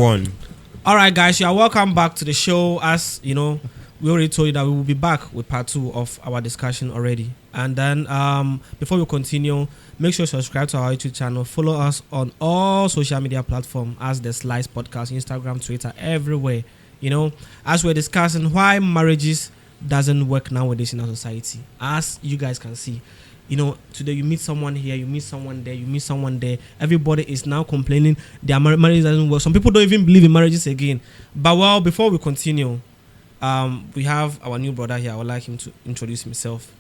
one. All right, guys, you are welcome back to the show. As you know, we already told you that we will be back with part 2 of our discussion already. And then before we continue, make sure you subscribe to our YouTube channel. Follow us on all social media platforms as The Slice Podcast, Instagram, Twitter, everywhere. You know, as we're discussing why marriages doesn't work nowadays in our society. As you guys can see, you know, today you meet someone here, you meet someone there, you meet someone there. Everybody is now complaining their marriage doesn't work. Some people don't even believe in marriages again. But well, before we continue, we have our new brother here. I would like him to introduce himself.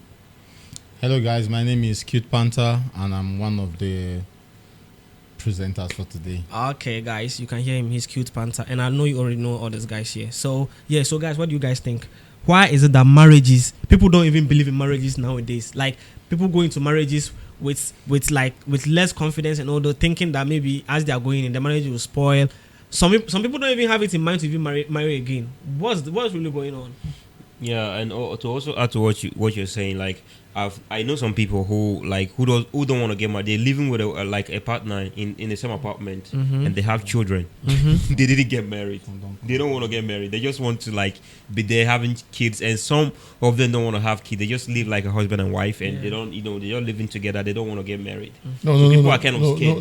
Hello guys, my name is Cute Panther and I'm one of the presenters for today. Okay guys, you can hear him. He's Cute Panther, and I know you already know all these guys here. So yeah, so guys, what do you guys think? Why is it that marriages, people don't even believe in marriages nowadays? Like, people go into marriages with less confidence and all the thinking that maybe as they are going in, the marriage will spoil. Some people don't even have it in mind to even marry again. What's really going on? Yeah, and to also add to what you're saying, like I know some people who don't want to get married. They're living with a partner in the same apartment, and they have children. They didn't get married. They don't want to get married. They just want to be there having kids, and some of them don't want to have kids. They just live like a husband and wife, and they don't, they're living together. They don't want to get married. People are kind of scared.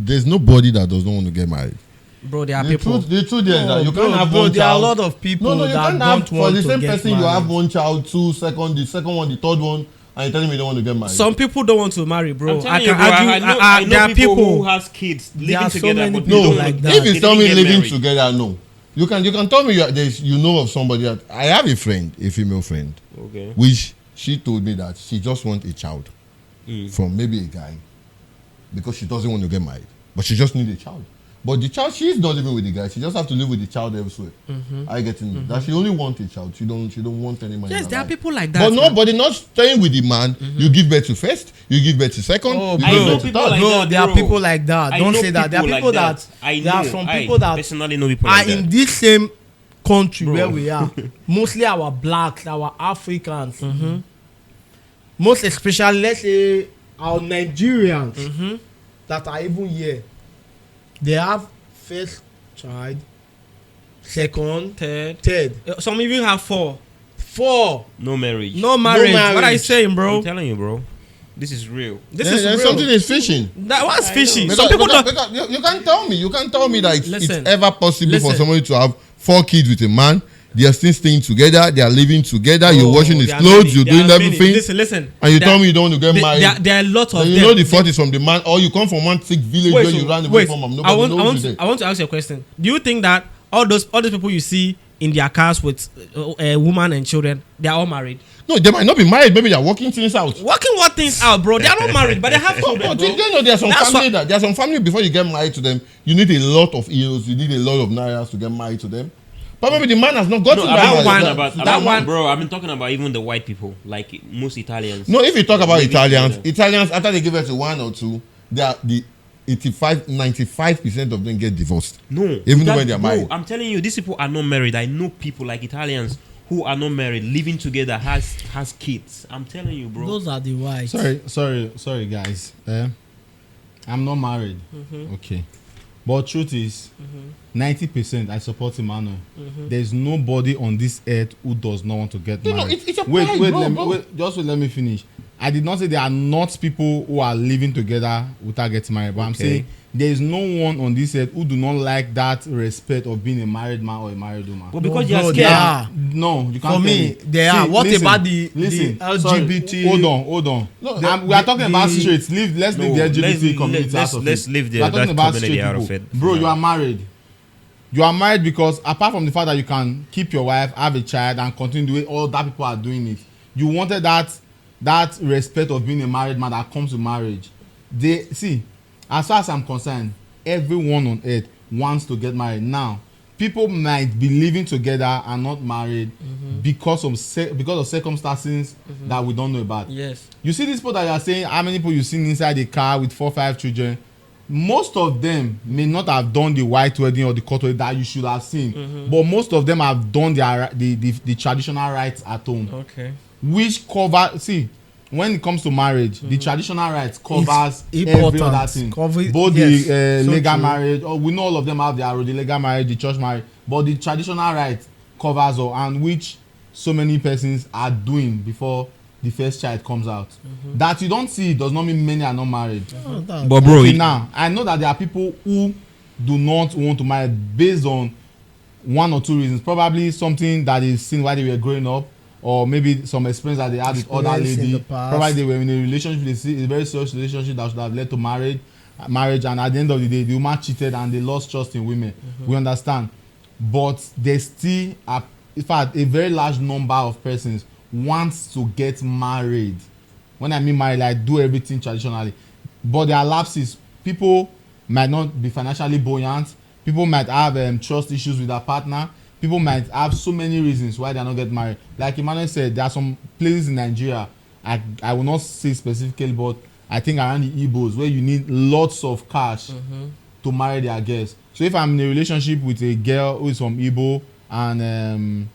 There's nobody that does not want to get married. Bro, there are people. The truth is that you can't have bro, one there are a child. lot of people you that can't don't have, want for the to same get person married. you have one child, the second one, the third one, and you're telling me you don't want to get married. Some people don't want to marry, bro. I'm telling you, bro, I know there are people people who has kids there living are so together, many but people they don't like like that. If you tell me living married. together, no. You can tell me you know of somebody that I have a friend, a female friend, Okay. which she told me that she just wants a child from maybe a guy because she doesn't want to get married, but she just needs a child. But the child, she's not living with the guy. She just have to live with the child elsewhere. I get it. That she only wants a child. She don't want any man. Yes, there are people like that. But nobody not staying with the man. You give birth to first. You give birth to second. Oh, you bro. give I know birth to people third. like Bro, that, there are bro. people like that. I Don't know say that. There are people people like that. I There are know. some I people that personally know people are like in that. this same country Bro. where we are. Mostly our blacks, our Africans. Most especially, let's say, our Nigerians that are even here. They have first child, second, third. Some even have 4. No marriage. No marriage. marriage. What are you saying, bro? I'm telling you, bro. This is real. This Then is real. something is fishing. That was fishy. Because, Some people don't. because you can't tell me. You can't tell me that it's Listen. ever possible for Listen. somebody to have 4 kids with a man. They are still staying together. They are living together. You're washing his there are clothes. many. You're There doing are many. everything. Listen. And you There- tell me you don't want to get married. There are a lot of Then you them. know the fault is from the man, or you come from one sick village where you ran away from. And nobody knows you there. I want to ask you a question. Do you think that all those people you see in their cars with a woman and children, they are all married? No, they might not be married. Maybe they are working things out. Working what things out, bro? They are not married, but they have children, But bro. you know there are some That's family that there are some family before you get married to them, you need a lot of euros, you need a lot of nairas to get married to them. But maybe the man has not gotten No, that I've been married. talking that about one- bro. I've been talking about even the white people, like most Italians. No, if you talk about Living Italians, together. after they give birth to 1 or 2, they are the 95% of them get divorced. No, Even that- when they are bro, married. I'm telling you, these people are not married. I know people like Italians who are not married, living together, has kids. I'm telling you, bro. Those are the whites. Sorry, guys. I'm not married. Okay. But truth is, 90% I support Emmanuel. There's nobody on this earth who does not want to get No, married. it's a wait, pride, wait, bro, let me, bro. wait, just wait, let me finish. I did not say there are not people who are living together without getting married, but I'm saying there is no one on this earth who do not like that respect of being a married man or a married woman. But because No, you're bro, scared. they are. No, you can't For tell me, they are. What about the LGBT? Sorry, hold on. No, We are talking about the- straight. Let's leave the LGBT community out of let's it. leave We are talking that about community straight out of people. it. Bro, you are married. You are married because apart from the fact that you can keep your wife, have a child, and continue doing all that people are doing it, you wanted that respect of being a married man that comes to marriage. They see, as far as I'm concerned, everyone on earth wants to get married. Now, people might be living together and not married because of circumstances that we don't know about. Yes. You see these people that you are saying, how many people you seen inside the car with 4-5 children? Most of them may not have done the white wedding or the court wedding that you should have seen, but most of them have done the traditional rites at home. Okay. Which cover, see, when it comes to marriage, the traditional rights covers It's every important. other thing. Cover- Both yes, the so legal true. marriage, or we know all of them have their the legal marriage, the church marriage, but the traditional right covers all, and which so many persons are doing before the first child comes out. That you don't see does not mean many are not married. Oh, that- But bro, Until now, I know that there are people who do not want to marry based on one or two reasons. Probably something that is seen while they were growing up, or maybe some experience that they had with other Experience in lady. the past. Probably they were in a relationship, they see a very serious relationship that should have led to marriage, and at the end of the day, the woman cheated and they lost trust in women. We understand, but they still are, in fact, a very large number of persons wants to get married. When I mean married, like do everything traditionally, but there are lapses. People might not be financially buoyant. People might have trust issues with their partner. People might have so many reasons why they are not get married. Like Emmanuel said, there are some places in Nigeria, I will not say specifically, but I think around the Igbos, where you need lots of cash to marry their girls. So if I'm in a relationship with a girl who is from Igbo, and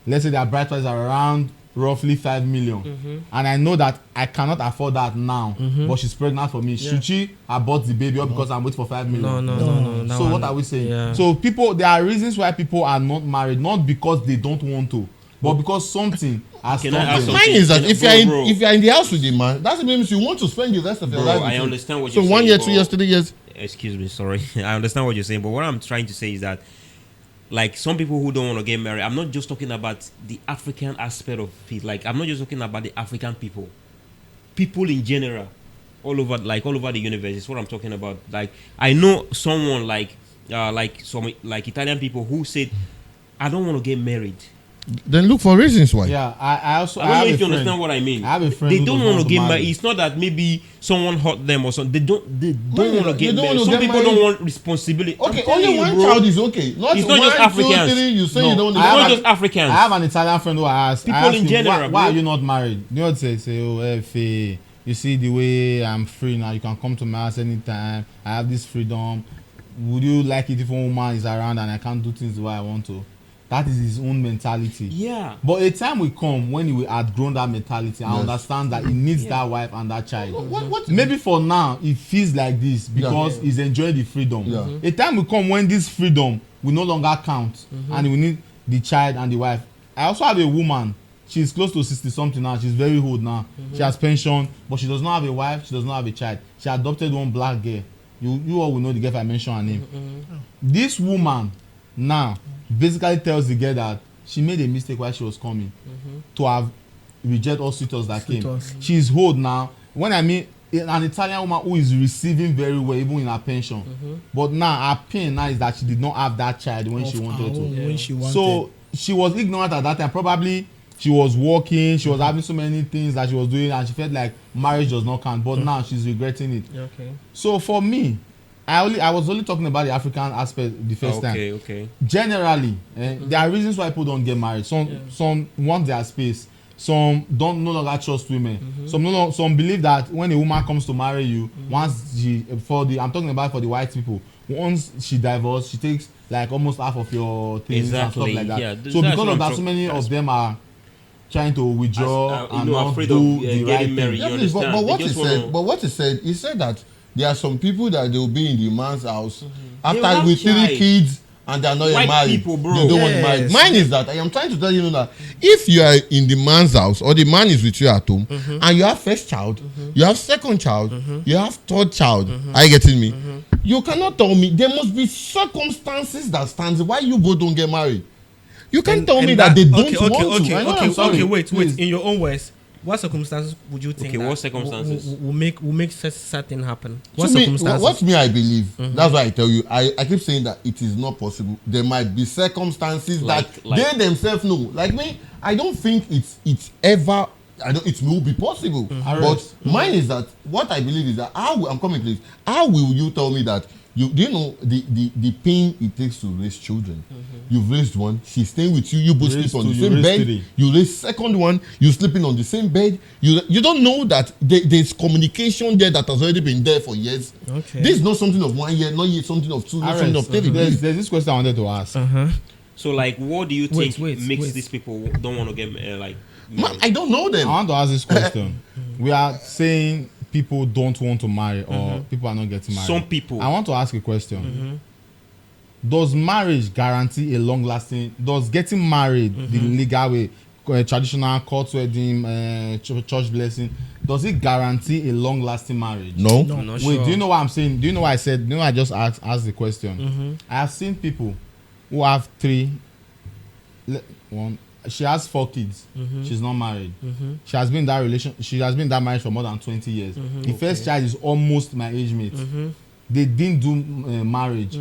let's say their bride price are around roughly 5 million, and I know that I cannot afford that now, but she's pregnant for me, should she abort the baby, or because I'm waiting for 5 million? No. that So one- what are we saying? Yeah. So people, there are reasons why people are not married, not because they don't want to, but because something has Can I stopped ask them. something? Mine is that Bro, if you're bro. if you're in the house with the man, that means you want to spend the rest of your Bro, life with I him. understand what So you're 1 saying. year, but- 2 years, 3 years. Excuse me, sorry. I understand what you're saying, but what I'm trying to say is that, like, some people who don't want to get married, I'm not just talking about the African aspect of it. Like, I'm not just talking about the African people. People in general, all over the universe is what I'm talking about. Like, I know someone like some like Italian people who said, I don't want to get married. Then look for reasons why. Yeah, I also I don't know have if a you friend. understand what I mean. I have a friend They who don't does want not to get marry. married. It's not that maybe someone hurt them or something. They don't Man, want to you get don't married. wanna Some get people married. don't want responsibility. Okay, I'm telling only you, one bro. child is okay. Not It's not just 1, 2, Africans. 3. You say No, you don't. I It's have not an- just Africans. I have an Italian friend who I asked. People I asked in him, general, why bro. are you not married? You know what they say? Oh, F, you see the way I'm free now. You can come to my house anytime. I have this freedom. Would you like it if a woman is around and I can't do things the way I want to? That is his own mentality. Yeah. But a time will come when he will outgrown that mentality and Yes. understand that he needs that wife and that child. What? Maybe for now he feels like this because Yeah. he's enjoying the freedom. Yeah. A time will come when this freedom will no longer count and he will need the child and the wife. I also have a woman. She's close to 60 something now. She's very old now. She has pension, but she does not have a wife. She does not have a child. She adopted one black girl. You all will know the girl if I mention her name. This woman now basically tells the girl that she made a mistake while she was coming to have reject all suitors that came. Suitors. She's old now. When I mean an Italian woman who is receiving very well even in her pension, but now her pain now is that she did not have that child when she wanted to. When she wanted. So she was ignorant at that time. Probably she was working, she was having so many things that she was doing, and she felt like marriage does not count. But now she's regretting it. Okay. So for me, I was only talking about the African aspect the first time. Okay. Generally, there are reasons why people don't get married. Some want their space. Some don't no longer trust women. Some believe that when a woman comes to marry you, once I'm talking about for the white people, once she divorces, she takes like almost half of your things and Exactly, stuff like that. yeah. So That's because what of I'm that, so talking- many of them are trying to withdraw and not afraid do of the getting right married. thing. You Yeah, please, understand? but They what he just said, wanna- but what he said that there are some people that they will be in the man's house They will after have with 3 child. kids and they are not yet White married. people, bro. They don't want to marry. Yes. Mine is that I am trying to tell you that if you are in the man's house or the man is with you at home and you have first child, you have second child, you have third child, are you getting me? You cannot tell me there must be circumstances that stands why you both don't get married. You can't tell me that they don't want to. I know, I'm sorry. Okay, wait. Please. In your own words, what circumstances would you think? Okay, that what circumstances? will make certain happen? To What me, circumstances? what me I believe, that's why I tell you, I keep saying that it is not possible. There might be circumstances Like- that like- they themselves know. Like me, I don't think it's ever. It will be possible. But mine is that what I believe is that I'm coming, please. How will you tell me that do you know the pain it takes to raise children? You've raised one, she's staying with you, you both Raised sleep on the two, you same raised bed. three. You raise second one, you sleeping on the same bed. You don't know that there's communication there that has already been there for years. Okay. This is not something of 1 year, not yet something of 2, not something of 3. There's this question I wanted to ask. So, like, what do you think Wait, makes wait. these people don't want to get like? Man, I don't know I them. want to ask this question. We are saying people don't want to marry or people are not getting married. Some people. I want to ask a question. Does marriage guarantee a long-lasting? Does getting married the legal way, traditional court wedding, church blessing, does it guarantee a long-lasting marriage? No. I'm not Wait, sure. do you know what I'm saying? Do you know what I said? Do you know what I just asked the question? I have seen people who have she has 4 kids. She's not married. She has been in that she has been in that marriage for more than 20 years. The first child is almost my age mate. They didn't do marriage.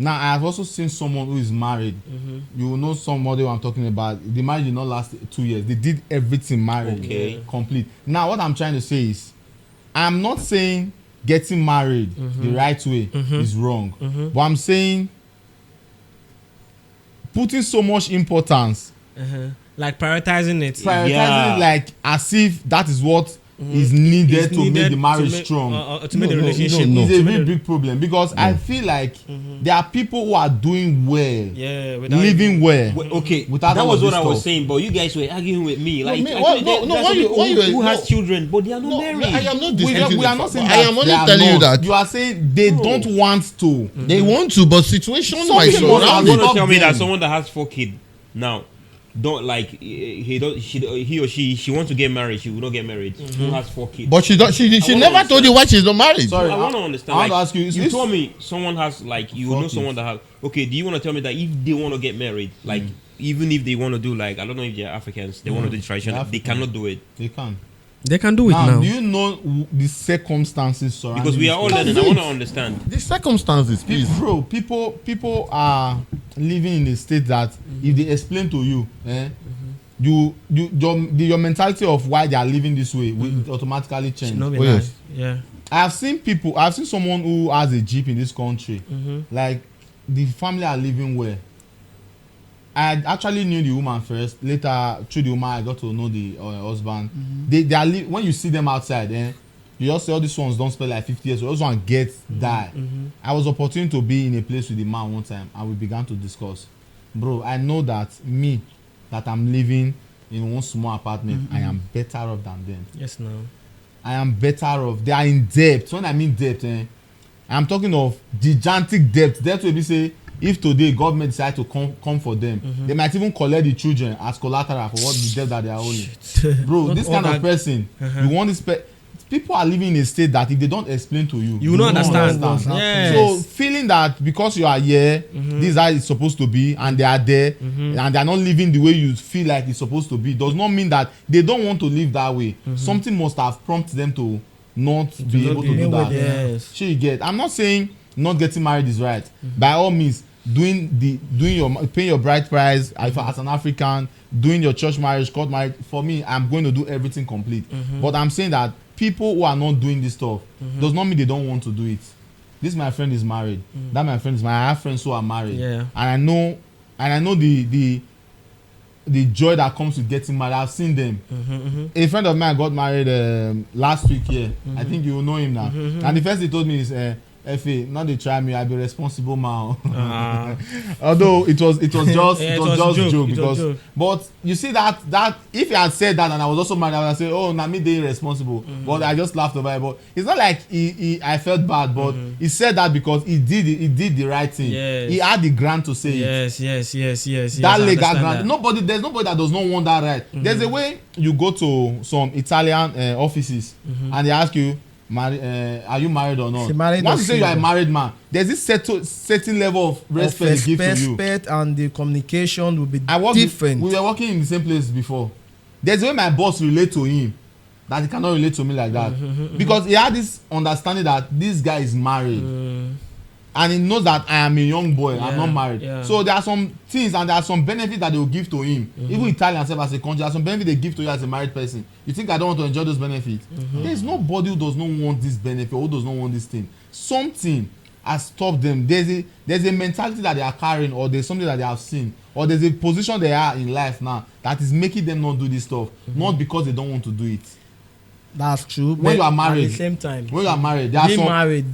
Now I have also seen someone who is married. You will know somebody who I'm talking about. The marriage did not last 2 years. They did everything married, complete. Now what I'm trying to say is, I'm not saying getting married the right way is wrong, but I'm saying putting so much importance, Like prioritizing it. it like as if that is what is needed to make the marriage strong. To make the relationship. It's a very big problem because I feel like there are people who are doing well, living well. Okay, Without that all was of what this I was stuff. saying, but you guys were arguing with me. Like, me- I why- think no, no, there's why some you- people why you- who has no. children, but they are not married. I am not We disputing are the not saying fact. that I am only they are telling you not. that You are saying they don't want to. they want to, but situation Something might must Someone have surround want it. to tell me that them. someone that has 4 kids now don't like he or she wants to get married, she will not get married. Who has 4 kids? But she don't. She wanna never told you why she's not married. Sorry, I want to understand. I want to like, ask you. you told me someone has like you know Fuck someone it. that has. Okay, do you want to tell me that if they want to get married, like even if they want to do like I don't know if they're Africans, they want to do the tradition, They're they African. cannot do it They can. They can do it Now, now. do you know the circumstances surrounding? because we are all this? learning. I want to understand. The circumstances, please. Bro, people are living in a state that if they explain to you, your mentality of why they are living this way will automatically change. Should not be Oh, nice. yes. Yeah. I've seen someone who has a jeep in this country. Like the family are living well. I actually knew the woman first. Later, through the woman, I got to know the husband. They are when you see them outside, you just say all these ones don't spend like 50 years. Those ones get die. I was opportune to be in a place with the man one time, and we began to discuss. Bro, I know that I'm living in one small apartment. I am better off than them. Yes, no. I am better off. They are in debt. When I mean debt, I'm talking of gigantic debt. Debt will be say if today government decide to come for them, they might even collect the children as collateral for what the debt that they are owing. Bro, Not this all kind of that- person, you want this people are living in a state that if they don't explain to you, You will not understand. Yes. So feeling that because you are here, this is how it's supposed to be, and they are there, and they are not living the way you feel like it's supposed to be, does not mean that they don't want to live that way. Something must have prompted them to not be not able be to do able that. to- yes. Sure, you get. I'm not saying not getting married is right. By all means, paying your bride price as an African, doing your church marriage, court marriage. For me, I'm going to do everything complete. But I'm saying that people who are not doing this stuff does not mean they don't want to do it. This my friend is married. That my friend is married. I have friends who are married. Yeah. And I know the joy that comes with getting married. I've seen them. A friend of mine got married last week here. I think you will know him now. And the first he told me is F.A. not they try me, I be responsible man. Although it was just Yeah, it was just joke It was because joke. but you see that if he had said that and I was also married, I would say, oh, na me they irresponsible. But I just laughed over it. But it's not like I felt bad, but he said that because he did the right thing. Yes. He had the grant to say it. Yes. That I legal understand grant. that. There's nobody that does not want that right. There's a way you go to some Italian offices and they ask you, are you married or not? She married Once or you say you are a single? married man, there's this certain level of respect they give to you. Respect and the communication will be We different. were working in the same place before. There's a way my boss relate to him that he cannot relate to me like that because he had this understanding that this guy is married and he knows that I am a young boy. I'm not married. Yeah. So there are some things and there are some benefits that they will give to him. Even Italians self as a country, there are some benefits they give to you as a married person. You think I don't want to enjoy those benefits? There's nobody who does not want this benefit or who does not want this thing. Something has stopped them. There's a mentality that they are carrying, or there's something that they have seen, or there's a position they are in life now that is making them not do this stuff, not because they don't want to do it. That's true. When you are married, at the same time, When you are married, there are being some married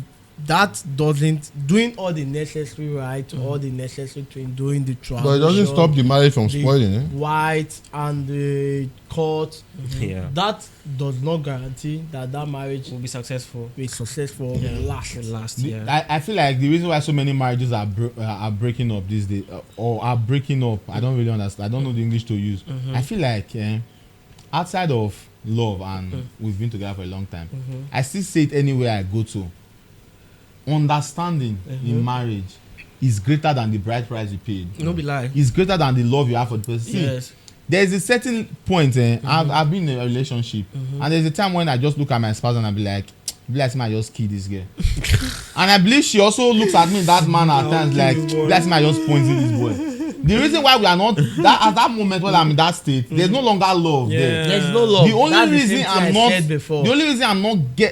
that doesn't doing all the necessary right, all the necessary thing, doing the transition. But it doesn't stop the marriage from the spoiling, eh? white and the court. Yeah. That does not guarantee that marriage Will be successful. will be successful. Yeah. Will last. Will last. The- Yeah. I feel like the reason why so many marriages are breaking up these days or are breaking up, I don't really understand. I don't know the English to use. I feel like outside of love and we've been together for a long time, I still say it anywhere I go to. Understanding in marriage is greater than the bride price you paid. No be lie. It's greater than the love you have for the person. See, Yes. there's a certain point. I've been in a relationship, and there's a time when I just look at my spouse and I be like, I just kill this girl. And I believe she also looks at me in that manner at times like, I just pointing this boy. The reason why we are not that at that moment when I'm in that state, there's no longer love there. There's no love. The only That's reason same thing I'm I not said before. the only reason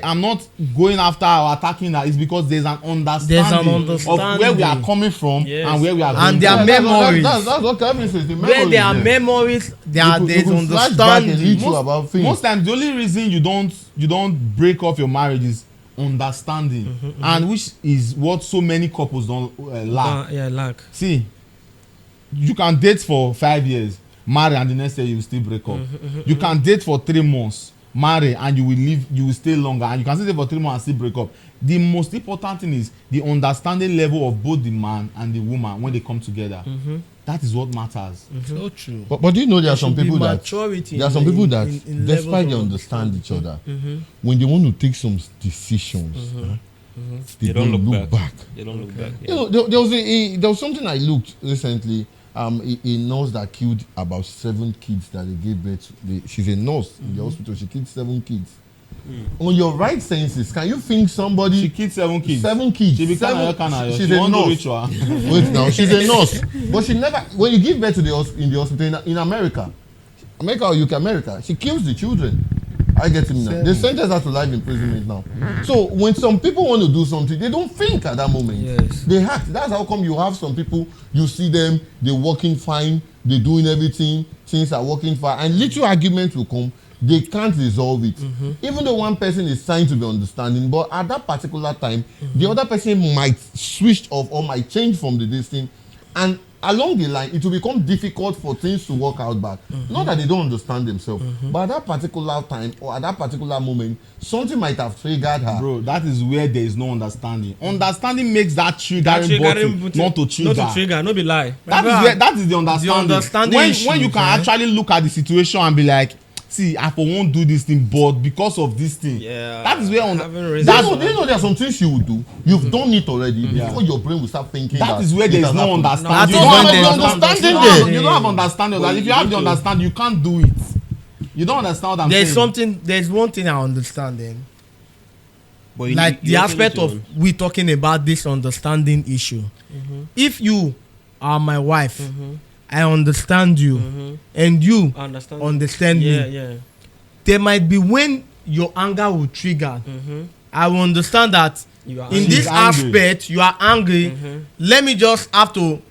I'm not going after or attacking her is because there's an understanding, of where we are coming from and where we are going. And their from. memories. That's what Kevin says. The Where there are memories memories, there's you flash back and understanding. lead you about things. Most times the only reason you don't break off your marriage is understanding, and which is what so many couples don't lack. Lack. See, you can date for 5 years, marry, and the next year you will still break up. You can date for 3 months, marry, and you will stay longer, and you can still date for 3 months and still break up. The most important thing is the understanding level of both the man and the woman when they come together. That is what matters. So true. But do you know there are some people that in despite they levels of understand each other, when they want to take some decisions, they don't look back. They don't look back. You know, there was something I looked recently. A nurse that killed about 7 kids that they gave birth to. She's a nurse in the hospital. She killed 7 kids. On your right senses, can you think somebody? She killed 7 kids. 7 kids. She became She's a nurse. Wait now, she's a nurse. But she never. When you give birth to in the hospital in America or UK, America, she kills the children. I get him now. They sentence her to life imprisonment now. So when some people want to do something, they don't think at that moment. Yes. They act. That's how come you have some people, you see them, they're working fine, they're doing everything, things are working fine, and little arguments will come, they can't resolve it. Even though one person is trying to be understanding, but at that particular time, the other person might switch off or might change from the distance, and along the line, it will become difficult for things to work out back. Not that they don't understand themselves, but at that particular time or at that particular moment, something might have triggered her. Bro, that is where there is no understanding. Understanding makes that triggering button not to trigger. Not to trigger. No be lie. That is the understanding. understanding when issue, you can actually look at the situation and be like, see, I won't do this thing, but because of this thing, that is where Do you know there are some things you will do? You've done it already before your brain will start thinking. that is where there is no understanding. You don't have understanding. That if you have the understanding, you can't do it. You don't understand what I'm saying. There's one thing I understand then. But you Like need- the you also aspect need to of we talking about this understanding issue. If you are my wife, I understand you, and you understand me. Yeah. There might be when your anger will trigger. I will understand that You are in angry. this aspect you are angry. Let me just have to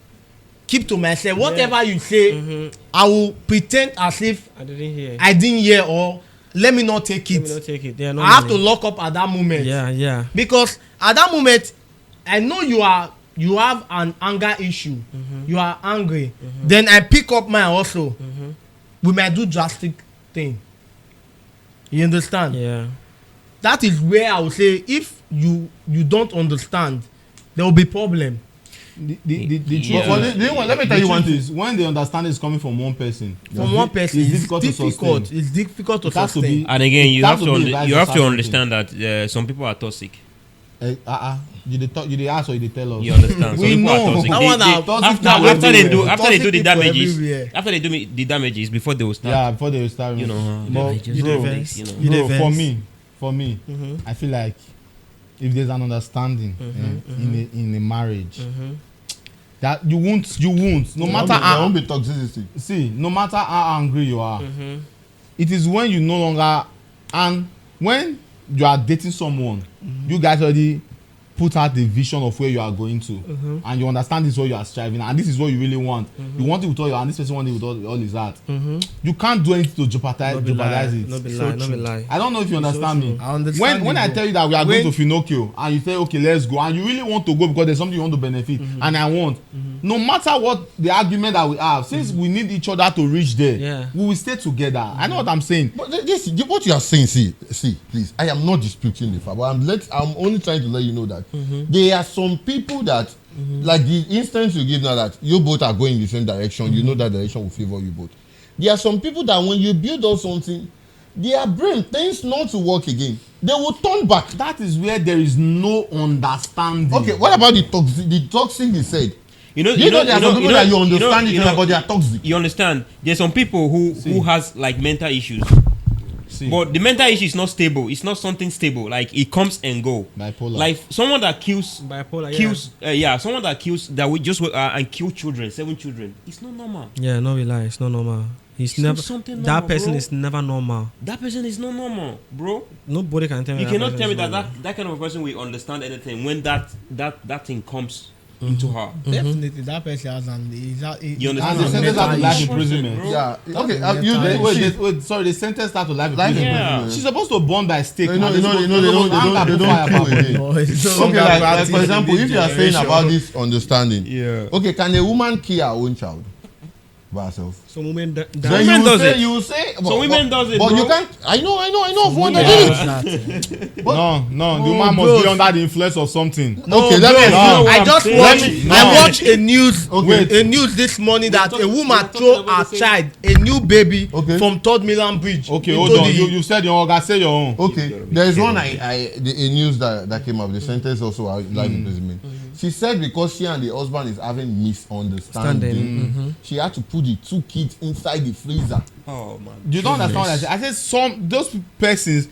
keep to myself. Whatever you say, I will pretend as if I didn't hear. I didn't hear, or let me not take Let me it. not take it. Yeah, no I have to money. lock up at that moment. Yeah. Because at that moment, I know you have an anger issue. You are angry. Then I pick up mine also. We might do drastic thing. You understand? Yeah. That is where I would say if you don't understand, there will be problem. The Yeah. truth Let me tell you one thing. is when the understanding is coming from one person. From one person, it's it's difficult to sustain. It's difficult to It has to sustain. be- And again, you It have has to to be you have to advised understand that some people are toxic. You dey ask or you dey tell us. You understand? Some We people know. are toxic. That They- one they- are toxic after they do Toxic the people damages, everywhere. after they do the damages before they will start. Yeah, before they start. You know, But they just bro, mistakes, you know. You dey bro, for vex. me, I feel like if there's an understanding in a marriage, that you won't. No matter there how won't be toxicity. see, no matter how angry you are, it is when you no longer and when you are dating someone, you guys already put out the vision of where you are going to, and you understand this is what you are striving, and this is what you really want. You want it with all your, and this person wants it with all his heart. You can't do anything to jeopardize it. No be lie. I don't know if you understand me. I understand. When I tell you that we are going to Finocchio, and you say okay, let's go, and you really want to go because there's something you want to benefit, and I want, no matter what the argument that we have, since we need each other to reach there, we will stay together. I know what I'm saying. But this, what you are saying, see, please, I am not disputing the fact, but I'm only trying to let you know that there are some people that, like the instance you give now that you both are going in the same direction, you know that direction will favor you both. There are some people that when you build up something, their brain tends not to work again. They will turn back. That is where there is no understanding. Okay, what about the toxic? The toxic you said. You know, there are some people that you understand each other, but they are toxic. You understand? There's some people who has like mental issues. But the mental issue is not stable. It's not something stable. Like it comes and go. Bipolar. Like someone that kills, bipolar, someone that kills that we just and kill children, 7 children. It's not normal. Yeah, no be lie. It's not normal. It's never. Something That normal, person bro. is never normal. That person is not normal, bro. Nobody can tell me. You cannot tell me that that kind of a person will understand anything when that thing comes into her. Definitely, that person has You And understand? they sentence her to life Bro. imprisonment. Yeah. Okay. Wait, sorry, they sentenced her to life Life imprisonment. imprisonment. She's supposed to burn by stake. They don't and they're kill supposed to again. Okay, like for example, if you are saying generation. about this understanding, Yeah. okay, can a woman kill her own child by herself? some women Then women you does say, it. you say, So women does it, but bro. you can't. I know of one that did it. No, the woman must be under the influence of something. Okay, let me. No. I just saying. watched. No. I watched a news. Wait. A news this morning that talking- a we woman are talking throw about her the same- child, a new baby, Okay. from 3rd Milan Bridge. Okay, into hold on. the- You said your own. Say your own. Okay, there is one a news that came up. The sentence also life imprisonment. She said because she and the husband is having misunderstanding, she had to put the 2 kids inside the freezer. Oh man. You don't understand what I said. I said those persons,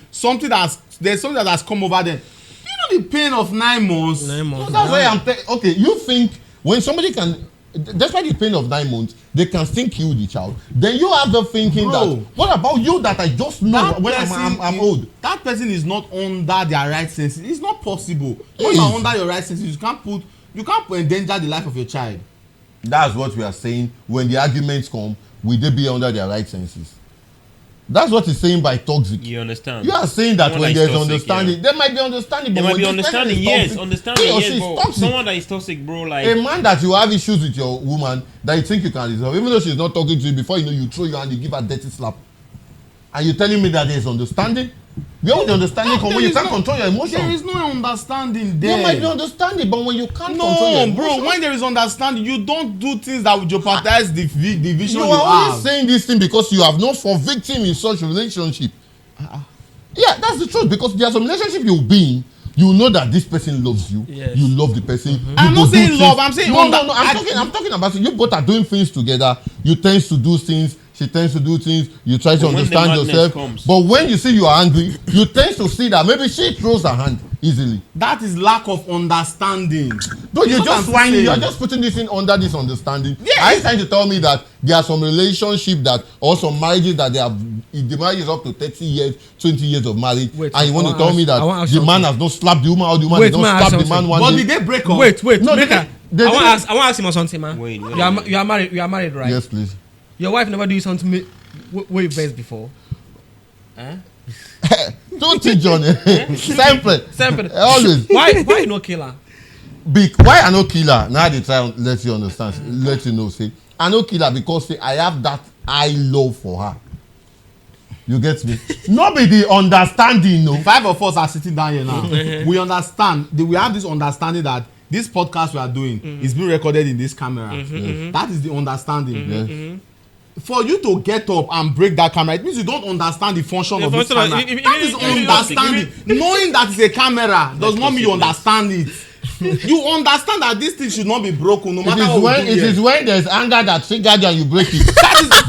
there's something that has come over them. You know the pain of 9 months. 9 months. So that's why I'm okay. You think when somebody can, despite the pain of 9 months, they can still kill the child. Then you have the thinking Bro. that what about you that I just know That when person I'm is- old. That person is not under their right senses. It's not possible. When you are under your right senses, you can't endanger the life of your child. That's what we are saying. When the arguments come, will they be under their right senses? That's what he's saying by toxic. You understand? You are saying that Someone when that is there's toxic, understanding, there might be understanding. There but might be when this person understanding, is yes, toxic, understanding, he or yes, she is but toxic. someone that is toxic, bro, like A man that you have issues with your woman that you think you can resolve, even though she's not talking to you, before you know, you throw your hand, you give her dirty slap. And you're telling me that there's understanding? Where would the understanding come when you can't control your emotions? There is no understanding there. There might be understanding, but when you can't control your No, emotions, bro. When there is understanding, you don't do things that will jeopardize the vision you you are only have. saying this thing because you have not fallen victim in such relationship. Yeah, that's the truth. Because there's some relationship you'll be in, you know that this person loves you. Yes. You love the person. You I'm go not do saying things- love, I'm saying no. I'm talking about you both are doing things together. You tend to do things. She tends to do things. You try to But when the understand madness yourself. comes. But when you see you are angry, you tend to see that maybe she throws her hand easily. That is lack of understanding. No, you're That's what just I'm whining. saying. You're just putting this in under this understanding. Yes. Are you trying to tell me that there are some relationship that or some marriages that they have the marriage is up to 30 years, 20 years of marriage, Wait, and you I want to wanna tell ask- me I that wanna ask the man something. has not slapped the woman or the woman Wait, has may I not ask slapped the man something? one But day? did they break up? Wait, No, make they- her. they- I want they- to ask him something, man. Wait. You are married. You are married, right? Yes, please. Your wife never do you something where you vex before. Don't teach John. Simple. Simple. Always. Why you no kill her? Why I no kill her? Now they try and let you understand. Let you know. Say I no kill her because say I have that high love for her. You get me? Not be the understanding, no. 5 of us are sitting down here now. We understand. We have this understanding that this podcast we are doing is being recorded in this camera. That is the understanding. Yes. For you to get up and break that camera, it means you don't understand the function of this function of- camera. if- That is if- understanding. Knowing that it's a camera does not mean you understand it. You understand that this thing should not be broken no matter what we do It here. is when there's anger that triggers you and you break it.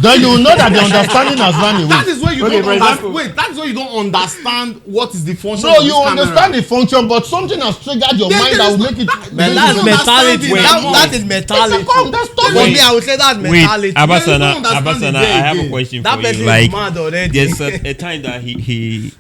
Then you will know that the understanding has run away. That is where you Okay, don't for understand. example- Wait, that is where you don't understand what is the function No, of you this camera. understand the function, but something has triggered your Then mind there that is will no- make it. that- Man, You that's don't mentality. understand it That anymore. is mentality. That's For toxic. me, I would say that's mentality. There is no Abasana, understanding I there have a again. question That for person you. is Like, mad already. there's a time that he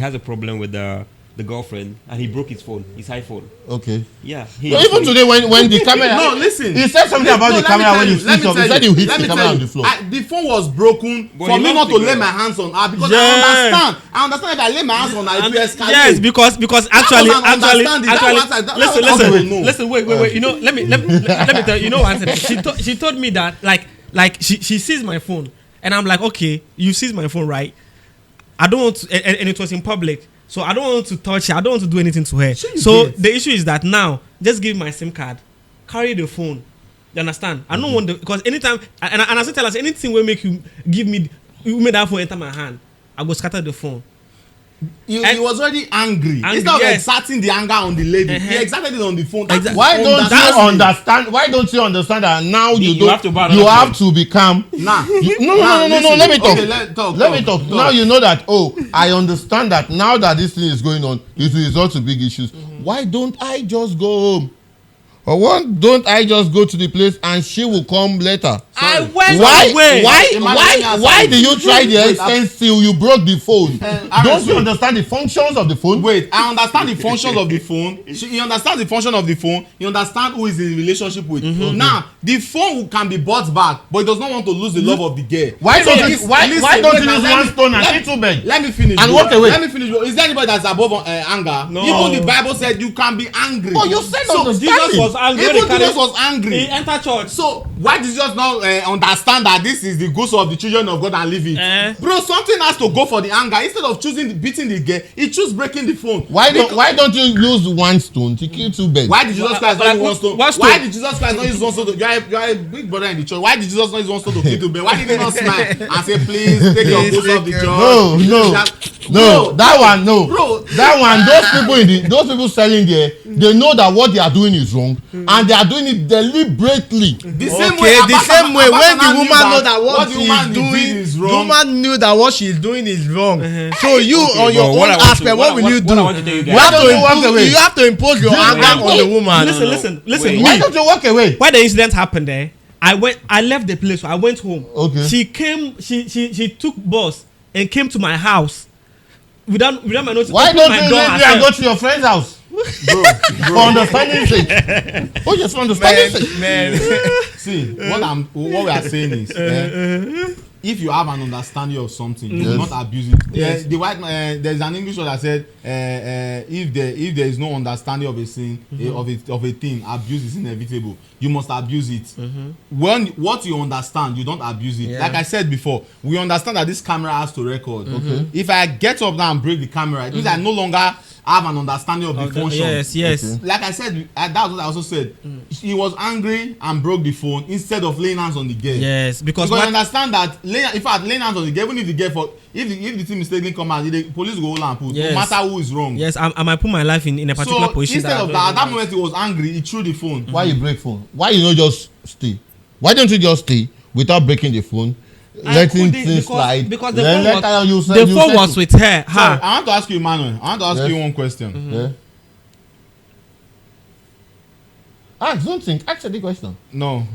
has a problem with the the girlfriend, and he broke his phone, his iPhone. Okay. Yeah. So even today, when the camera, No, listen. he said something about the camera when he switched off. He said he hit the camera on the floor. The phone was broken But for he me not lost to the lay girl. my hands on her because Yeah. I understand if I lay my hands on her, it will escalate. Yes, because actually, was an understanding. That was listen, wait. You know, let me tell you. You know what I said? She told me that like she sees my phone, and I'm like, okay, you sees my phone, right? I don't want to, and it was in public, so I don't want to touch her. I don't want to do anything to her. So the issue is that now, just give my SIM card, carry the phone. You understand? I don't want because anytime and I still tell us anything will make you give me you make that phone enter my hand, I go scatter the phone. He was already angry. Instead of exerting the anger on the lady, he exerted it on the phone. Why don't you understand? Why don't you understand that now you have to become? Nah. No. Let me talk. Okay, let me talk. Now you know that. Oh, I understand that now that this thing is going on, it will result to big issues. Why don't I just go home? Or don't I just go to the place and she will come later? I went away. Why do you try the extent till you broke the phone? Don't you understand the functions of the phone? Wait, I understand the functions of the phone. He understands the function of the phone. He understands who is in relationship with. Now, the phone can be bought back, but he does not want to lose the love of the girl. Why don't you use one stone and hit two men? Let me finish. And walk away. Let me finish. Is there anybody that's above anger? No. Even the Bible said you can be angry. Oh, you said so Jesus was angry. Even Jesus was angry. He entered church. So why did Jesus not understand that this is the goose of the children of God and leave it? Bro, something has to go for the anger. Instead of choosing beating the girl, he chose breaking the phone. Why don't you use one stone to kill two birds? Why did Jesus Christ not use one stone? What stone? Why did Jesus Christ not use one stone? You are a big brother in the church. Why did Jesus not use one stone to kill two birds? Why did he not smile and say, please take your goose off the church? No, that one, no. Bro, that one, those people selling there, they know that what they are doing is wrong, and they are doing it deliberately. The same way when the woman know that what she is doing is wrong, the woman knew that what she is doing is wrong. So you on your own aspect, what will you do? You have to impose your anger on the woman. Listen. Why don't you walk away? Why the incident happened there? I left the place. So I went home. Okay. She came. She took bus and came to my house without my notice. Why don't you leave me and go to your friend's house? Bro, for understanding sake. Oh, yes, for understanding sake. Man. See, what we are saying is, if you have an understanding of something, you do not abuse it. Yes. The white there's an English word that said, if there is no understanding of a thing, of a thing, abuse is inevitable. You must abuse it. When what you understand, you don't abuse it. Like I said before, we understand that this camera has to record. If I get up now and break the camera, it means I no longer have an understanding of the function. Yes. Okay. Like I said, that's what I also said. He was angry and broke the phone instead of laying hands on the girl. Yes, because I understand that laying hands on the girl, even if the girl if the thing mistakenly come out, the police go hold and put. No matter who is wrong. Yes, I might put my life in a particular position. Instead of that, at that moment he was angry. He threw the phone. Why you break phone? Why you not just stay? Why don't you just stay without breaking the phone? Letting things slide. Because the phone was with her. So, I want to ask you, Emmanuel. I want to ask you one question. Ask the question. No.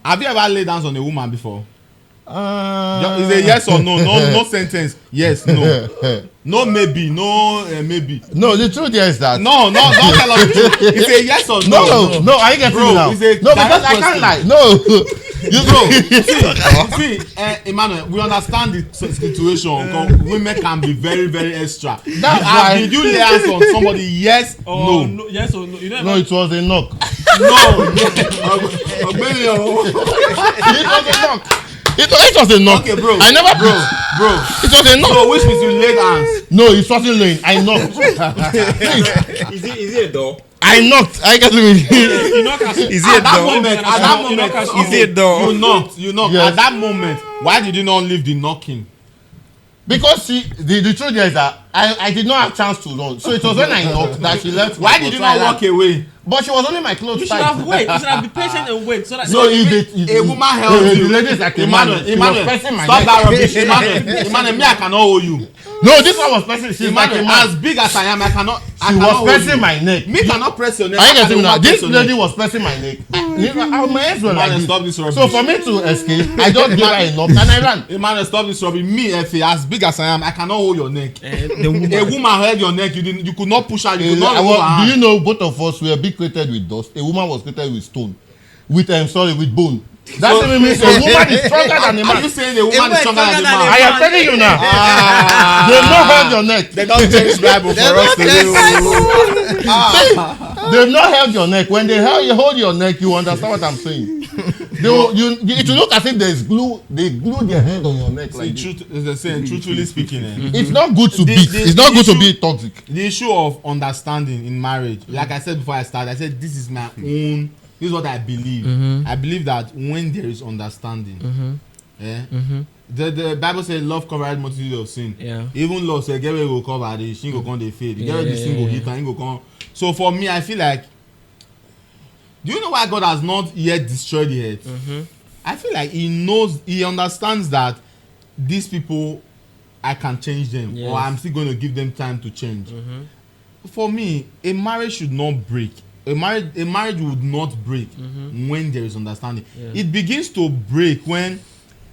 Have you ever laid hands on a woman before? Is a yes or no? No sentence. Yes, no. No, maybe. No, maybe. No, the truth is that. No, don't tell us the truth. It's a yes or no. No, I ain't getting it now. No, because I can't lie. No. See, Emmanuel, we understand the situation. Women can be very, very extra. That's why. Did you lay hands on somebody? Yes, no. Yes or no? No, it was a knock. No. It was a knock. Okay, bro. I never, bro. It was a knock. So which means you laid hands? No, it wasn't laying. I knocked. Is it a door? I knocked. I get it. You knock. Is it a door? At that moment, is it a door? You knocked. Yes. At that moment, why did you not leave the knocking? Because the truth is that I did not have chance to run. So it was when I knocked that she left. Why did you not walk away? But she was only my clothes. You should have waited. You should have been patient and wait. So that a woman helps you. The lady is like Emmanuel, stop that rubbish. Emmanuel, me I cannot owe you. No, this one was pressing. She's like Imagine, a man. as big as I am, I cannot. I She cannot was hold pressing you. my neck. Me cannot press your neck. Are you How can getting me a now? woman This press your lady neck? was pressing my neck. My hands were like Man, this. stop this rubbish. So for me to escape, I just gave her enough and I ran. Emmanuel, stop this rubbish. Me, Effie, as big as I am, I cannot hold your neck. The woman. A woman held your neck. You could not push her. You could not I remove was, her do hand. you know both of us were being created with dust? A woman was created with stone. With with bone. That even means a woman is stronger than a Are you man. saying a woman is stronger than a man? I am telling you now. Ah. They've not held your neck. They don't change Bible for us today. They've not held your neck. When they hold your neck, you understand what I'm saying. It will look as if there's glue. They glue their hand on your neck like this. Truthfully speaking, It's not good to The- be. the- It's not the good to issue- be toxic. the issue of understanding in marriage, like I said before I started, I said this is my own. This is what I believe. I believe that when there is understanding, the Bible says love covereth multitude of sin. Yeah. Even love say get where you go cover the sin go come dey fade. Get where the sin go Yeah. hit and go come. So for me, I feel like. Do you know why God has not yet destroyed the earth? I feel like He understands that these people, I can change them, Yes. or I'm still going to give them time to change. For me, a marriage should not break. A marriage would not break when there is understanding. Yeah. It begins to break when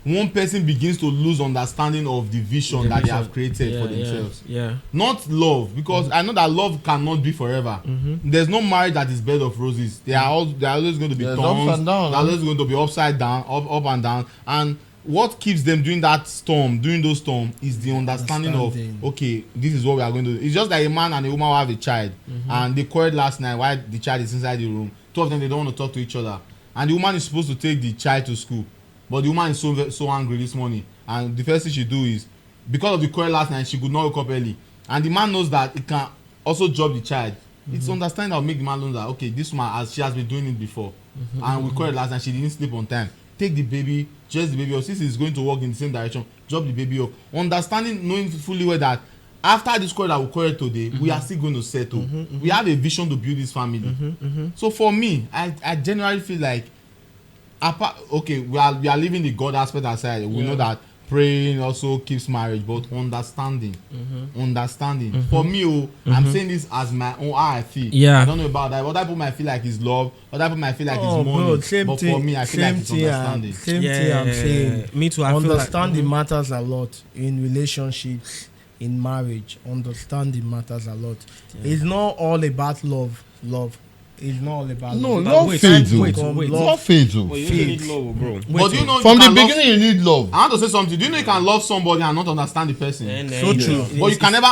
one person begins to lose understanding of the vision that they have created for themselves. Yeah. Not love, because I know that love cannot be forever. There's no marriage that is bed of roses. They are always going to be There's thorns. ups and downs, They're always going to be upside down, up and down. And what keeps them during those storms, is the understanding of, okay, this is what we are going to do. It's just like a man and a woman who have a child, and they quarreled last night while the child is inside the room. Two of them, they don't want to talk to each other, and the woman is supposed to take the child to school, but the woman is so angry this morning, and the first thing she do is, because of the quarrel last night, she could not wake up early, and the man knows that it can also drop the child. It's understanding that will make the man know that, okay, this woman, as she has been doing it before, and we quarreled last night, she didn't sleep on time. Take the baby, dress the baby up. Since it's going to work in the same direction, drop the baby up. Understanding, knowing fully well that after this quarrel that we quarrel today, we are still going to settle. We have a vision to build this family. So for me, I generally feel like, okay, we are leaving the God aspect aside. We know that praying also keeps marriage, but understanding. For me, I'm saying this as my own how I feel. Yeah. I don't know about that. Other people might feel like it's love. Other people might feel like it's money. Bro, same But thing, for me, I feel like it's understanding. Same thing I'm saying. Me too. I feel like Understanding matters a lot in relationships, in marriage. Understanding matters a lot. It's not all about love. It's not all about No, love. love wait, fades. wait, oh. wait. Love fades. oh. But you don't need love, bro. But do you know From you the can beginning, you need love. I want to say something. Do you know you can love somebody and not understand the person? So true. But you can never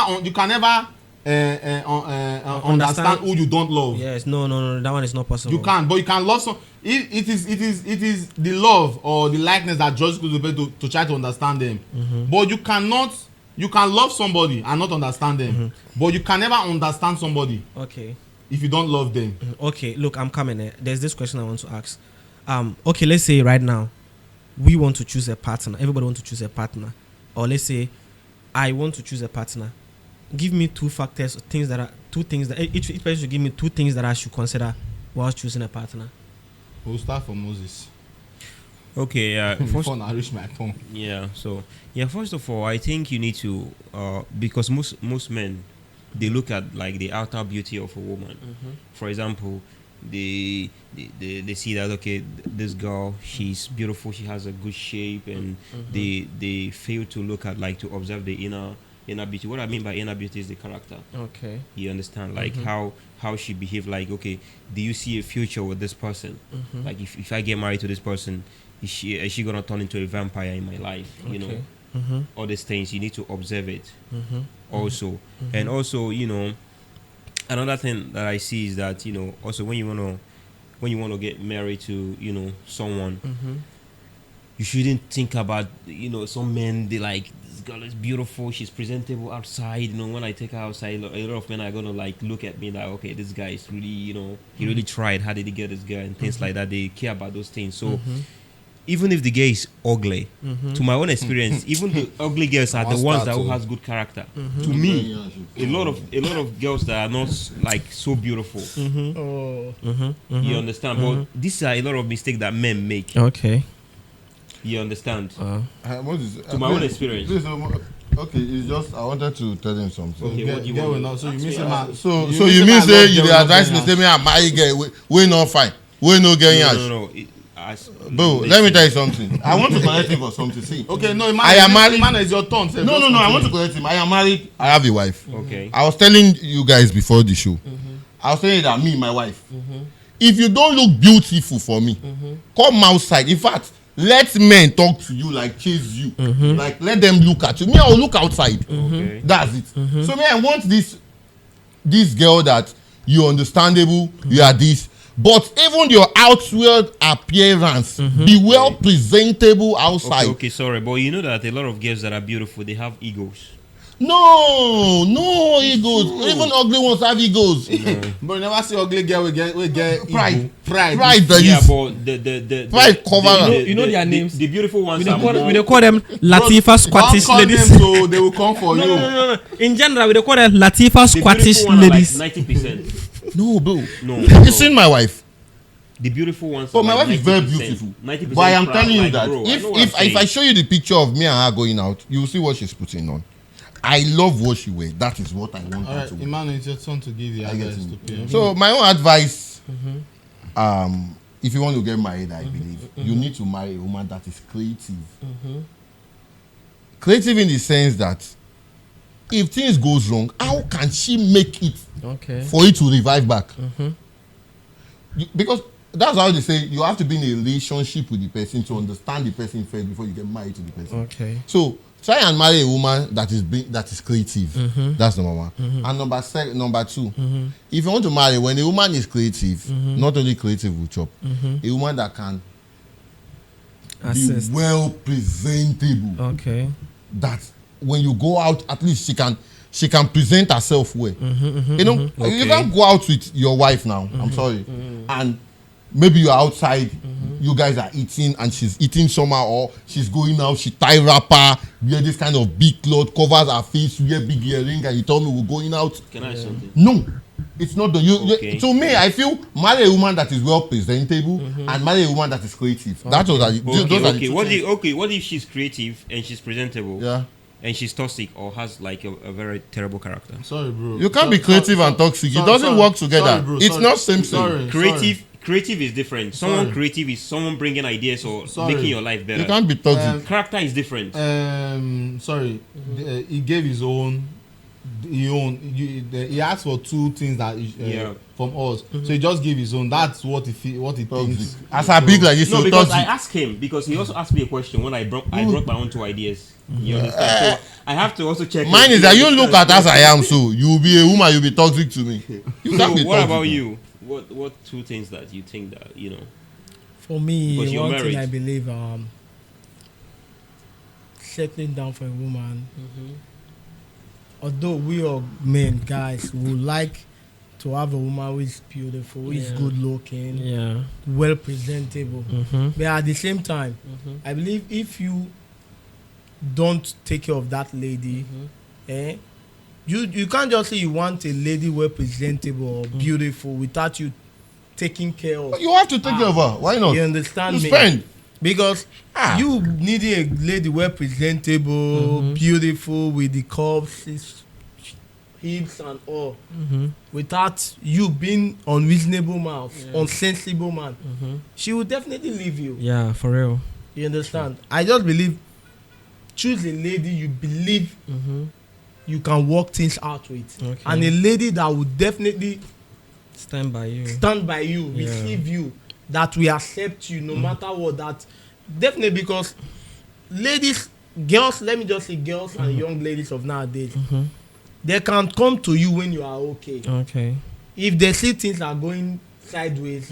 understand who you don't love. Yes. No. That one is not possible. You can, but you can love some. It is the love or the likeness that draws you to try to understand them. But you can love somebody and not understand them. But you can never understand somebody Okay. if you don't love them. Okay. Look, I'm coming. There's this question I want to ask. Okay. Let's say right now, we want to choose a partner. Everybody wants to choose a partner, or let's say, I want to choose a partner. Give me two things that each person should give me two things that I should consider while choosing a partner. We'll start from Moses. Okay, Before I reach my point. First of all, I think you need to because most men, they look at like the outer beauty of a woman. For example, they see that, okay, this girl, she's beautiful, she has a good shape, and they fail to look at, like, to observe the inner beauty. What I mean by inner beauty is the character. Okay. You understand, like how she behave. Like, okay, do you see a future with this person? Like, if I get married to this person, is she gonna turn into a vampire in my life? You know, all these things, you need to observe it. Also, and also, you know, another thing that I see is that, you know, also when you wanna get married to, you know, someone, you shouldn't think about, you know, some men, they like, this girl is beautiful, she's presentable outside, you know, when I take her outside, a lot of men are gonna like look at me like, okay, this guy is really, you know, he really tried, how did he get this girl, and things like that. They care about those things. So even if the girl is ugly, to my own experience, even the ugly girls are the ones that who has good character. To me, a lot of girls that are not like so beautiful. You understand? But these are a lot of mistakes that men make. Okay. You understand? Moses, To my own experience. Please, Okay, it's just I wanted to tell him something. Okay, what do you Girl will want? not. So you mean say man. So You you mean mean say say my you love dey girl advise me not say me I marry girl we not fine, we no get yash. No. Bro, let me tell you something. I want to correct him for something. See, Okay, no, I am married. Man, it's your turn. Say, no. just I want to continue. correct him. I am married. I have a wife. Okay. I was telling you guys before the show. I was telling you that me, my wife. If you don't look beautiful for me, come outside. In fact, let men talk to you like chase you. Like let them look at you. Me, I will look outside. Okay. That's it. So me, I want this girl that you understandable. You are this. But even your outward appearance, be well presentable outside. Okay, sorry, but you know that a lot of girls that are beautiful, they have egos. No egos. Even ugly ones have egos. But you never see ugly girl we get Pride. ego. Pride. That Yeah, is but the pride cover. You know their names. The beautiful ones We are more. dey call them Latifa Scottish Don't call ladies. them so they will come for you. No. In general, we dey call them Latifa The Scottish beautiful ones are ladies. like 90%. No, bro. No. You seen my wife? The beautiful ones. Oh, are my like wife is very 90%. beautiful. 90%. But I am proud, telling you like, that bro, I know what if I'm I saying. show you the picture of me and her going out, you will see what she's putting on. I love what she wears. That is what I want All her right, to wear. Emmanuel, it's your turn to give the I get advice it. to PM. So my own advice, if you want to get married, I believe you need to marry a woman that is creative. Creative in the sense that if things goes wrong, how can she make it Okay. for it to revive back? Because that's how they say you have to be in a relationship with the person to understand the person first before you get married to the person. Okay. So try and marry a woman that is creative. That's number one. And number two, if you want to marry, when a woman is creative, not only creative will chop, a woman that can Assist. be well presentable. Okay. That when you go out, at least she can present herself well. You know, you can't go out with your wife now. I'm sorry, and maybe you're outside, you guys are eating and she's eating somehow, or she's going out, she tie wrapper, wear this kind of big cloth, covers her face, wear big earring, and you tell me we're going out. Can I say something? No, it's not the Okay. to me, I feel marry a woman that is well presentable and marry a woman that is creative. That's what those are the Okay. two things. What if she's creative and she's presentable? Yeah. And she's toxic or has like a very terrible character. Sorry, bro. You can't be creative and toxic. It doesn't work together. Sorry, bro. It's Sorry. not same Sorry. Creative is different. Someone Sorry. creative is someone bringing ideas or Sorry. making your life better. You can't be toxic. Character is different. Sorry. He gave his own. He asked for two things that from us. So he just gave his own. That's what he thinks. As I big like this, No, so because toxic. I asked him because he also asked me a question when I brought my own two ideas. You understand? So I have to also check. Mine is that you look at as I am, so you will be a woman, you'll be toxic to me. You So can't be what toxic. about you? What two things that you think that you know? For me, Because you're one married. thing I believe, settling down for a woman. Although we are men, guys, would like to have a woman who is beautiful, who is good looking, Yeah. well presentable. But at the same time, I believe if you don't take care of that lady, you can't just say you want a lady well presentable or beautiful without you taking care of. You have to take care of her. Why not? You understand You me? spend. Because you need a lady well presentable, beautiful with the curves, hips and all. Without you being unreasonable man, unsensible man, she will definitely leave you. Yeah, for real. You understand? I just believe choose a lady you believe you can work things out with, Okay. and a lady that will definitely Stand by you. stand by you, Yeah. receive you, that we accept you no matter what. That definitely, because girls, let me just say girls and young ladies of nowadays, they can come to you when you are okay. Okay. If they see things are going sideways,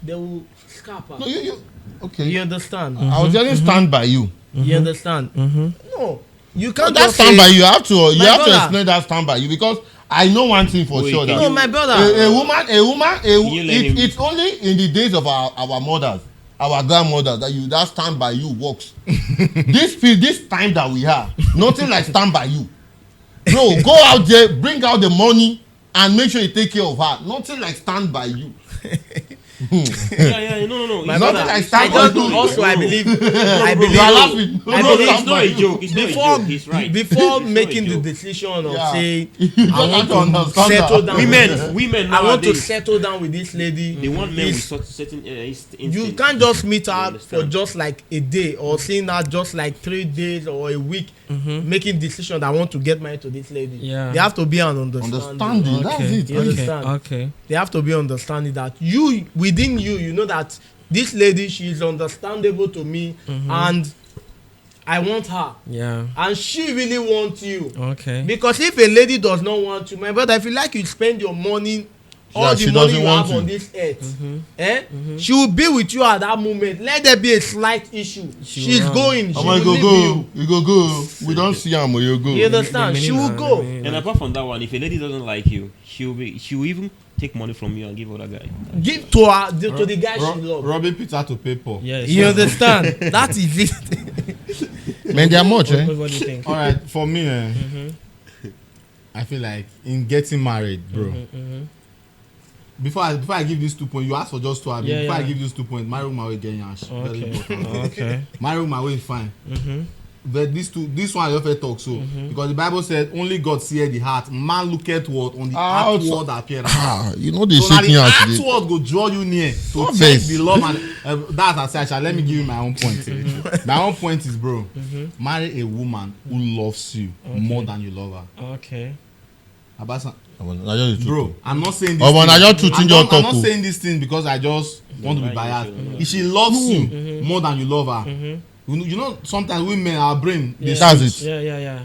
they will scrap her. No, okay. You understand? I was just stand by you. You understand? No, you can't That just stand say, by you. You have to brother. explain that stand by you, because I know one thing for Wait, sure can that no, my brother. a woman, you let him- it's only in the days of our mothers, our grandmothers, that stand by you works. this time that we have, nothing like stand by you. Bro, go out there, bring out the money, and make sure you take care of her. Nothing like stand by you. Yeah, no. My It's brother, Nothing like I stand just on also I believe I bro, believe You are laughing. I No, believe it's not a joke. It's not a before joke. He's right. before It's not a making the joke. decision of Yeah. saying You I just want have to to understand settle that. down Women I want to nowadays, settle down with this lady. they want men with Is- certain you instincts. can't just meet You her for understand? just like a day or seeing her just like 3 days or a week making decision that I want to get married to this lady. Yeah. They have to be an understanding. Understanding. That's it. You understand? Okay. They have to be understanding that you within you know that this lady, she is understandable to me and I want her Yeah. and she really wants you. Okay. Because if a lady does not want you, my brother, if you like, you spend your money, all Yeah, the she money doesn't you want have on you. this earth, she will be with you at that moment. Let there be a slight issue. She's run. going. She I'm will go leave go. You go. We don't see him, but you go. you. You understand? The She meaning will now, go. the meaning And now. apart from that one, if a lady doesn't like you, she'll even take money from you and give other guy. Give to her to the guy she loves. Robbing Peter to pay Paul. Yes. You understand? That is it. Man, they are much, What, eh? what do you think? All right, for me, I feel like in getting married, bro. Before I give these 2 points, you ask for just 2. Yeah, Before I yeah. give these 2 points, marry my way getting yash. Very Okay. important. Okay. Marry my way fine. But this one I just talk so because the Bible said only God seeth the heart. Man looketh what on the outward appearance. You know they So now shaking the out today. outward go draw you near to Stop check this. the love and that's as such. Let me give you my own point. My own point is, bro, marry a woman who loves you more than you love her. Okay. Abasa, Bro, bro, I'm not saying this. Oh, but I just to change your I'm not talk. saying this thing because I just want to be Right, biased. you should. If she loves you more than you love her, you know sometimes women, our brain, they That's switch. it. Yeah.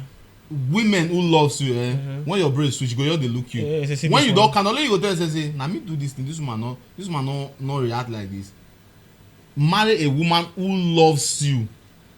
Women who loves you, when your brain switch, go they look you. Yeah, it's a simple When you one. don't can only you go tell say, na me do this thing. This woman not react like this. Marry a woman who loves you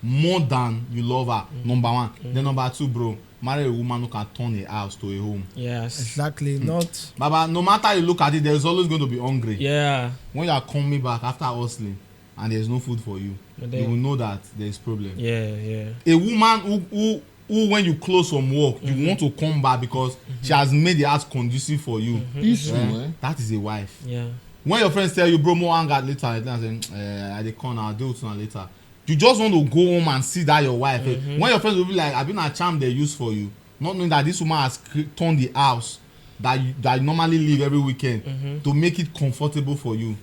more than you love her. Number one. Then number 2, bro, marry a woman who can turn a house to a home. Yes. Exactly. Not. Baba, no matter how you look at it, there's always going to be hungry. Yeah. When you are coming back after hustling and there's no food for you, But you will then, know that there's problem. yeah. A woman who when you close from work, you want to come back because she has made the house conducive for you. It's true, eh? That is a wife. Yeah. When your friends tell you, bro, more hang out later, and say, I dey come now, I'll do it sooner later. You just want to go home and see that your wife. When your friends will be like, I've been a charm they use for you, not knowing that this woman has turned the house that you normally live every weekend to make it comfortable for you.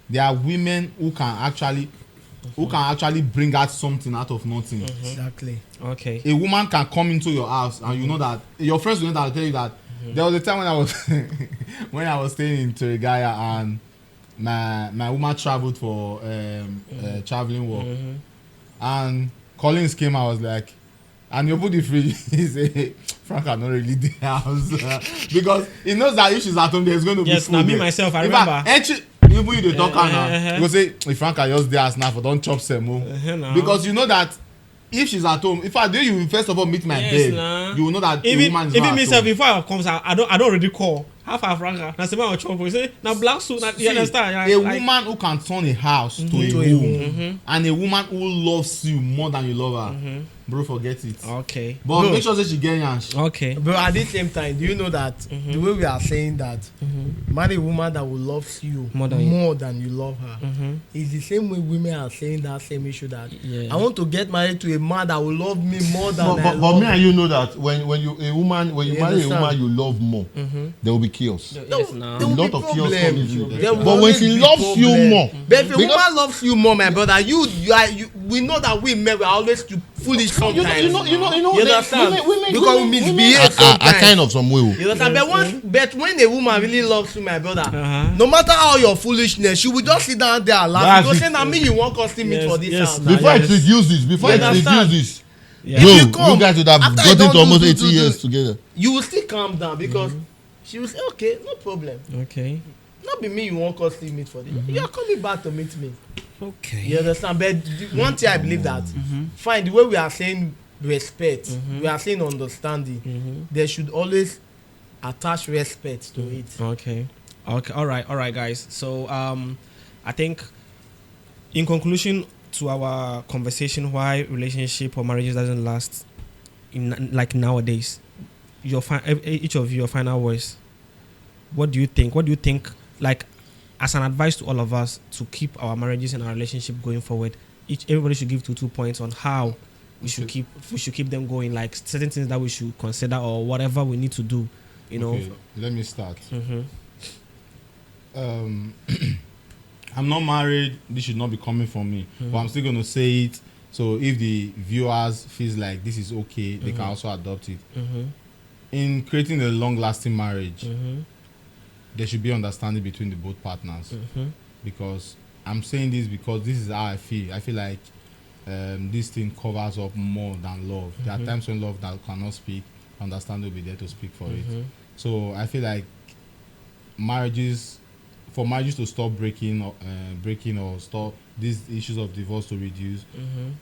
There are women who can actually bring out something out of nothing. Exactly. Okay. A woman can come into your house and you know that your friends will know that. I'll tell you that there was a time when I was staying in Turigaya and my woman traveled for traveling work and Collins came. I was like, and you put the fridge. He say, Frank, I'm not really the house because he knows that if she's at home, there's going to be Yes, food. now me there. myself, I In remember. fact, even you dey talk now, you go say, if Frank I just dey house now for don chop semo Now. because you know that if she's at home, if I do, you will first of all meet my Yes, bed. nah. You will know that the woman is Even not me at self home. before I come, I don't already call. Half a franca. Na sema chop. You say na black suit. Na See, you understand? a Like, woman who can turn a house to a home and a woman who loves you more than you love her, bro, forget it. okay. But Bro. make sure say she get yansh. Okay. But at the same time, do you know that the way we are saying that marry a woman that will love you More more than than, you. you love her is the same way women are saying that same issue that Yeah. I want to get married to a man that will love me more than I But love me and you know that when you marry a understand? woman you love more, there will be chaos. Yes, now. There will lot be of chaos problem. comes in. There will But when always she be loves you problem. more, But if a because- woman loves you more, my brother, we know that we men we are always too foolish sometimes. you know. You understand? Because we misbehave I sometimes. kind of some way. You understand? But when a woman really loves you, my brother, Uh-huh. no matter how your foolishness, she will just sit down there and laugh. That's Because it. say na me you wan custom meet Yes, for this yes, house. now. Before Yes. it reduces, before You it understand? reduces, Yeah. bro, If you you come, guys would have after gotten you to don't almost do- 80 do- years together. You will still calm down because she will say, okay, no problem. Okay. Not be me you wan custom meet for this. You are coming back to meet me. Okay. You understand? But one thing I believe that fine, the way we are saying respect, we are saying understanding, there should always attach respect to it. Okay. All right, guys. So I think in conclusion to our conversation, why relationship or marriages doesn't last in like nowadays, each of you, your final words. What do you think? Like, as an advice to all of us to keep our marriages and our relationship going forward, everybody should give 2 points on how we should keep them going, like certain things that we should consider or whatever we need to do, you know. Let me start. Mm-hmm. I'm not married. This should not be coming from me, but I'm still going to say it. So if the viewers feels like this is okay, they can also adopt it. In creating a long-lasting marriage, there should be understanding between the both partners. Because I'm saying this because this is how I feel. I feel like this thing covers up more than love. There are times when love that cannot speak, understanding will be there to speak for it. So I feel like for marriages to stop breaking or stop these issues of divorce to reduce,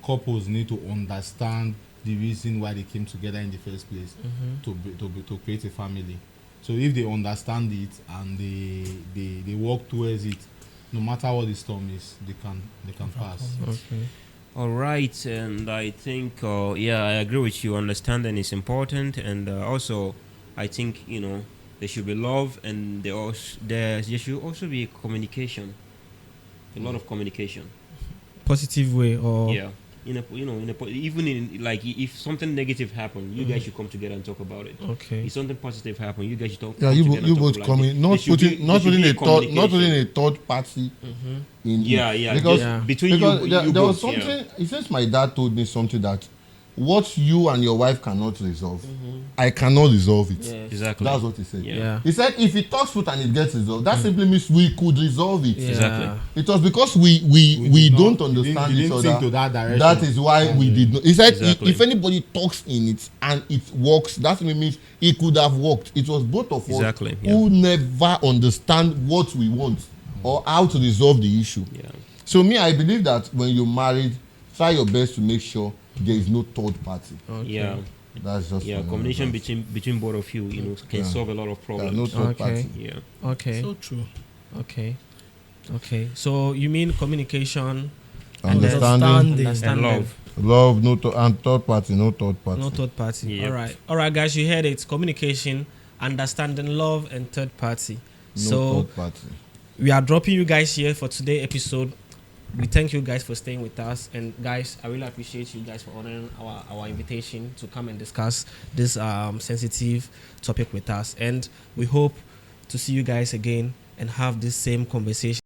couples need to understand the reason why they came together in the first place, to create a family. So if they understand it and they work towards it, no matter what the storm is, they can pass. Okay. All right, and I think I agree with you. Understanding is important, and also I think there should be love, and there should also be communication. A lot of communication. Positive way, or even in like if something negative happens, you guys should come together and talk about it. Okay. If something positive happens, you guys should talk. Yeah, you both coming, not putting a third party in. Because between because you there both, was something. Since my dad told me something that what you and your wife cannot resolve, I cannot resolve it. Yeah. Exactly. That's what he said. Yeah. He said if he talks truth and it gets resolved, that simply means we could resolve it. Yeah. Exactly. It was because we don't understand each other. Think to that direction. That is why we did not. He said Exactly. if anybody talks in it and it works, that simply means it could have worked. It was both of us who never understand what we want or how to resolve the issue. Yeah. So me, I believe that when you're married, try your best to make sure there is no third party. Okay. Yeah. That's just Communication between both of you, can solve a lot of problems. no third party. Yeah. Okay. So true. Okay. So you mean communication, Understanding. And love. Love, and third party, no third party. No third party. Yep. All right, guys. You heard it. Communication, understanding, love, and third party. No third party. We are dropping you guys here for today's episode. We thank you guys for staying with us, and guys, I really appreciate you guys for honoring our invitation to come and discuss this sensitive topic with us. And we hope to see you guys again and have this same conversation